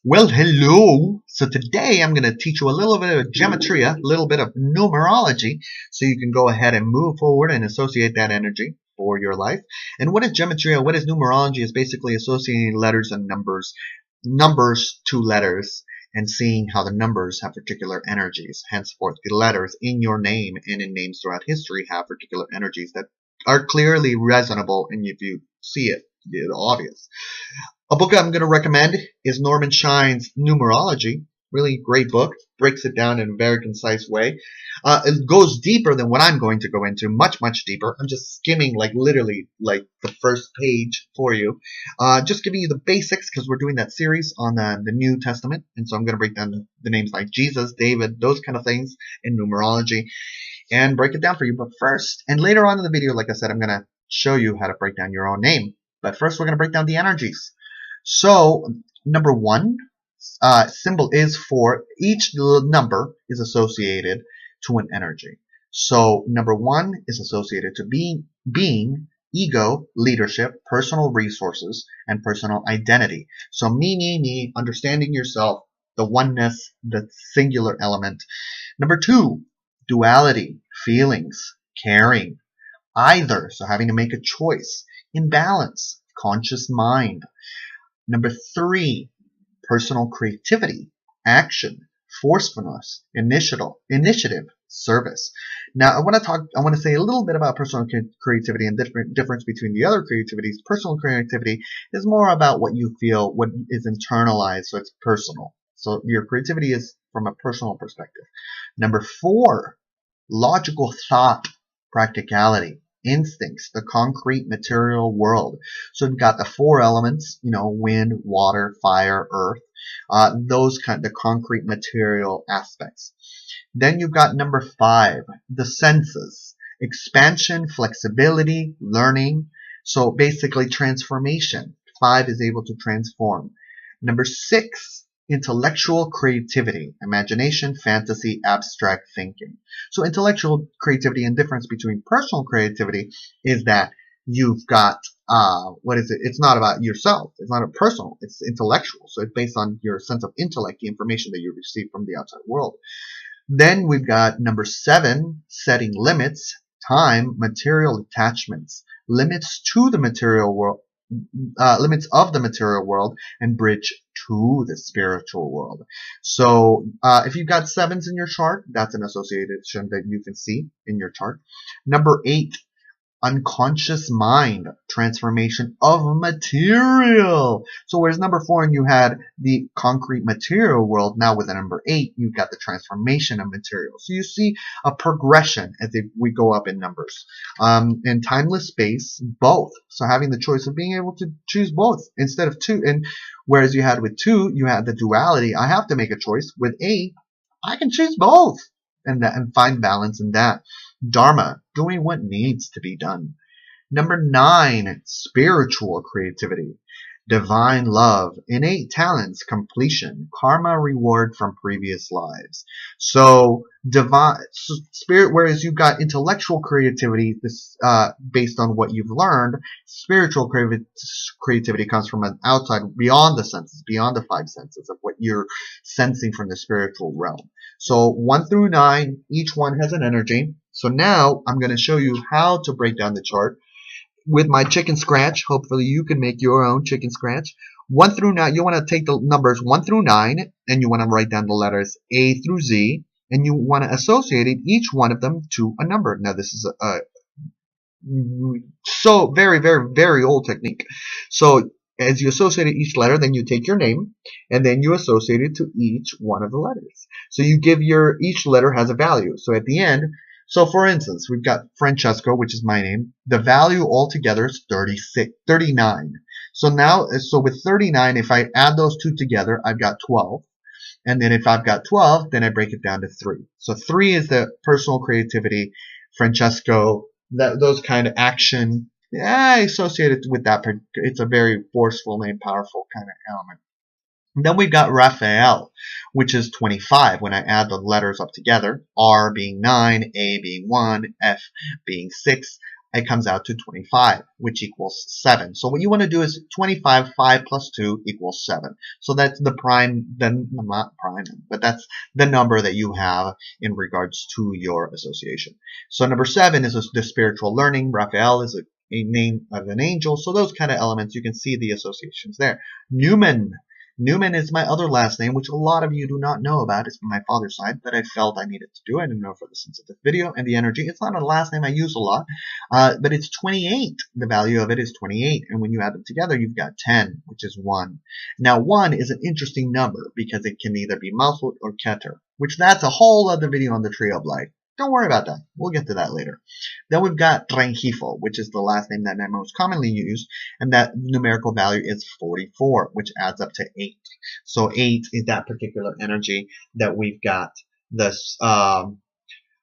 Well, hello. So today I'm going to teach you a little bit of geometry, a little bit of numerology, so you can go ahead and move forward and associate that energy for your life. And what is geometry? What is numerology? Is basically associating letters and numbers to letters, and seeing how the numbers have particular energies. Henceforth, the letters in your name and in names throughout history have particular energies that are clearly resonable, and if you see it, it's obvious. A book I'm going to recommend is Norman Shine's Numerology. Really great book. Breaks it down in a very concise way. It goes deeper than what I'm going to go into. Much, much deeper. I'm just skimming literally the first page for you. Just giving you the basics because we're doing that series on the New Testament. And so I'm going to break down the names like Jesus, David, those kind of things in numerology and break it down for you. But first, and later on in the video, like I said, I'm going to show you how to break down your own name. But first, we're going to break down the energies. So, number one symbol is for each number is associated to an energy. So, number one is associated to being, ego, leadership, personal resources, and personal identity. So, me, understanding yourself, the oneness, the singular element. Number two, duality, feelings, caring, either, so having to make a choice, imbalance, conscious mind. Number three, personal creativity, action, forcefulness, initiative, service. Now, I want to say a little bit about personal creativity and difference between the other creativities. Personal creativity is more about what you feel, what is internalized, so it's personal. So your creativity is from a personal perspective. Number four, logical thought, practicality, instincts, the concrete material world. So we've got the four elements, wind, water, fire, earth, the concrete material aspects. Then you've got number five, the senses, expansion, flexibility, learning. So basically transformation. Five is able to transform. Number six, intellectual creativity, imagination, fantasy, abstract thinking. So intellectual creativity and difference between personal creativity is that you've got, it's not about yourself. It's not a personal, it's intellectual. So it's based on your sense of intellect, the information that you receive from the outside world. Then we've got number seven, setting limits, time, material attachments, limits to the material world, limits of the material world, and bridge to the spiritual world. So if you've got sevens in your chart, that's an association that you can see in your chart. Number eight, unconscious mind, transformation of material. So whereas number four, and you had the concrete material world, now with the number eight, you've got the transformation of material. So you see a progression as we go up in numbers. In timeless space, both. So having the choice of being able to choose both instead of two. And whereas you had with two, you had the duality. I have to make a choice. With eight, I can choose both and find balance in that. Dharma, doing what needs to be done. Number nine, spiritual creativity, divine love, innate talents, completion, karma, reward from previous lives. So spirit, whereas you've got intellectual creativity, this based on what you've learned, spiritual creativity comes from an outside, beyond the senses, beyond the five senses of what you're sensing from the spiritual realm. So 1 through 9, each one has an energy. So now I'm going to show you how to break down the chart with my chicken scratch. Hopefully you can make your own chicken scratch. 1 through 9, you want to take the numbers 1 through 9, and you want to write down the letters A through Z, and you want to associate each one of them to a number. Now this is a so very, very, very old technique. So as you associate each letter, then you take your name, and then you associate it to each one of the letters. So you give each letter has a value. So at the end, so for instance, we've got Francesco, which is my name. The value altogether is 39. So now, with 39, if I add those two together, I've got 12. And then if I've got 12, then I break it down to 3. So 3 is the personal creativity, Francesco, those kind of action. Yeah, associated with that. It's a very forceful and powerful kind of element. Then we've got Raphael, which is 25 when I add the letters up together. R being 9, A being 1, F being 6, it comes out to 25, which equals 7. So what you want to do is 25, 5 plus 2 equals 7. So that's the prime, then not prime, but that's the number that you have in regards to your association. So number 7 is the spiritual learning. Raphael is a name of an angel. So those kind of elements, you can see the associations there. Newman is my other last name, which a lot of you do not know about. It's from my father's side, but I felt I needed to do it. I didn't know for the sense of the video and the energy. It's not a last name I use a lot, but it's 28. The value of it is 28. And when you add them together, you've got 10, which is 1. Now, 1 is an interesting number because it can either be Malchut or Keter, which that's a whole other video on the Tree of Life. Don't worry about that. We'll get to that later. Then we've got Rengifo, which is the last name that I most commonly use, and that numerical value is 44, which adds up to 8. So 8 is that particular energy that we've got. This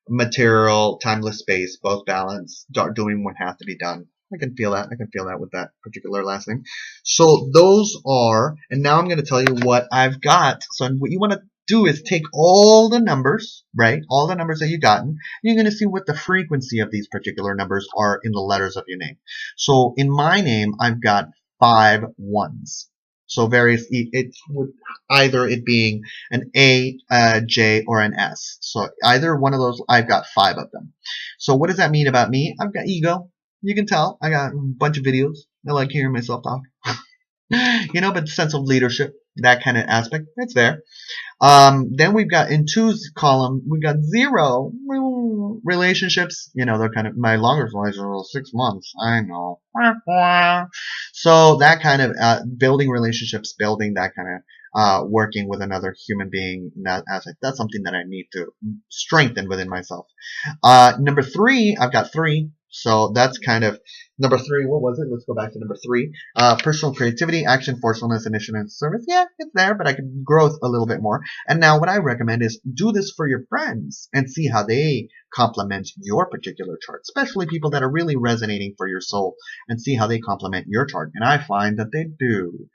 material, timeless space, both balance, doing what has to be done. I can feel that. I can feel that with that particular last name. So those are, and now I'm going to tell you what I've got. So what you want to do is take all the numbers, right? All the numbers that you've gotten, and you're going to see what the frequency of these particular numbers are in the letters of your name. So in my name, I've got 5 1s. So various, it would either it being an A, a J, or an S. So either one of those, I've got 5 of them. So what does that mean about me? I've got ego. You can tell. I got a bunch of videos. I like hearing myself talk. But the sense of leadership, that kind of aspect, it's there. Then we've got in 2's column, we've got 0 relationships. They're kind of, my longest relationship was 6 months. I know. So that kind of building relationships, building that kind of working with another human being in that aspect. That's something that I need to strengthen within myself. Number 3, I've got 3. So that's kind of number 3. What was it? Let's go back to number 3. Personal creativity, action, forcefulness, initiative, and service. Yeah, it's there, but I could grow a little bit more. And now what I recommend is do this for your friends and see how they complement your particular chart, especially people that are really resonating for your soul, and see how they complement your chart. And I find that they do.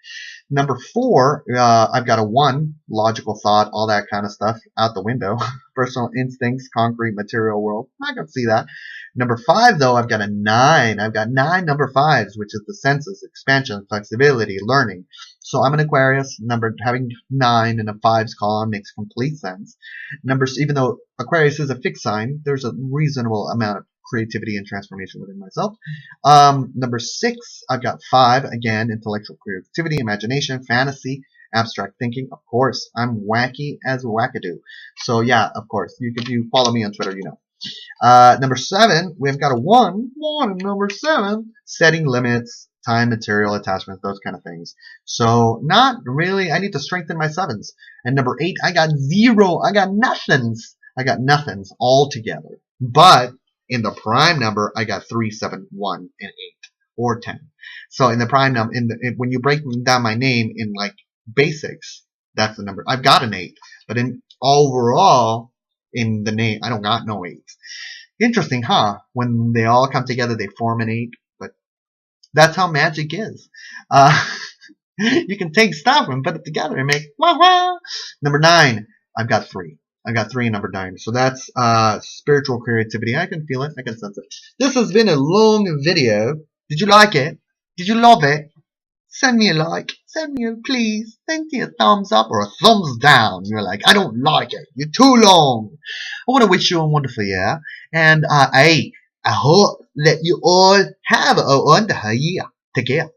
Number 4, I've got a 1, logical thought, all that kind of stuff out the window. Personal instincts, concrete, material world. I can see that. Number 5, though, I've got a 9. I've got 9 number 5s, which is the senses, expansion, flexibility, learning. So I'm an Aquarius. Having 9 in a 5's column makes complete sense. Even though Aquarius is a fixed sign, there's a reasonable amount of creativity and transformation within myself. Number 6, I've got 5. Again, intellectual creativity, imagination, fantasy, abstract thinking. Of course, I'm wacky as wackadoo. So yeah, of course, if you follow me on Twitter, you know. Number 7, we've got a 1 in number 7, setting limits, time, material, attachments, those kind of things. So not really, I need to strengthen my 7s. And number 8, I got 0, I got nothings. I got nothings all together. But in the prime number, I got 3, 7, 1, and 8, or 10. So in the prime number, when you break down my name in like basics, that's the number. I've got an 8, but in overall, in the name, I don't got no 8. Interesting, huh? When they all come together, they form an 8. But that's how magic is. You can take stuff and put it together and make wah-wah. Number 9, I've got 3. I got 3 in number 9. So that's spiritual creativity. I can feel it. I can sense it. This has been a long video. Did you like it? Did you love it? Send me a like. Send me a please. Send me a thumbs up or a thumbs down. You're like, I don't like it. You're too long. I want to wish you a wonderful year. And I hope that you all have a wonderful year. Take care.